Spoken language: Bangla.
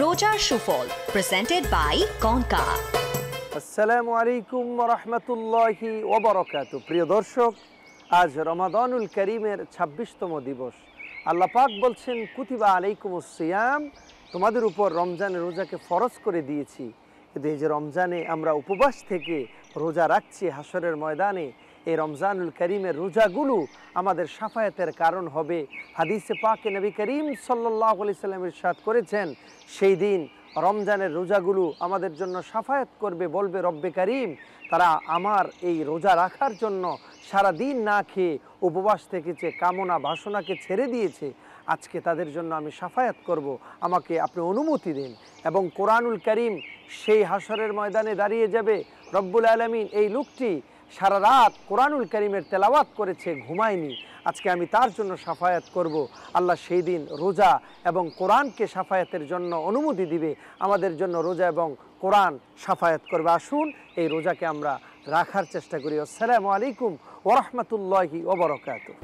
রোজার সুফল প্রেজেন্টেড বাই কনকা। আসসালামু আলাইকুম ওয়া রাহমাতুল্লাহি ওয়া বারাকাতুহু। প্রিয় দর্শক, আজ রমাদানুল করিমের ২৬তম দিবস। আল্লাহ পাক বলছেন, কুতিবা আলাইকুমুস সিয়াম, তোমাদের উপর রমজানের রোজাকে ফরজ করে দিয়েছি। কিন্তু এই যে রমজানে আমরা উপবাস থেকে রোজা রাখছি হাসরের ময়দানে, এই রমজানুল করিমের রোজাগুলো আমাদের শাফায়াতের কারণ হবে। হাদিসে পাকে নবী করিম সাল্লাল্লাহু আলাইহি সাল্লাম ইরশাদ করেছেন, সেই দিন রমজানের রোজাগুলো আমাদের জন্য শাফায়াত করবে, বলবে রব্বে করিম, তারা আমার এই রোজা রাখার জন্য সারা দিন না খেয়ে উপবাস থেকেছে, কামনা বাসনাকে ছেড়ে দিয়েছে, আজকে তাদের জন্য আমি শাফায়াত করব, আমাকে আপনি অনুমতি দিন। এবং কোরআনুল করিম সেই হাসরের ময়দানে দাঁড়িয়ে যাবে, রব্বুল আলামিন এই লোকটি সারা রাত কোরআনুল করিমের তেলাওয়াত করেছে, ঘুমায়নি, আজকে আমি তার জন্য শাফায়াত করব। আল্লাহ সেই দিন রোজা এবং কোরআনকে শাফায়াতের জন্য অনুমতি দিবে, আমাদের জন্য রোজা এবং কোরআন শাফায়াত করবে। আসুন এই রোজাকে আমরা রাখার চেষ্টা করি। আসসালামু আলাইকুম ওয়া রাহমাতুল্লাহি ওয়া বারাকাতুহু।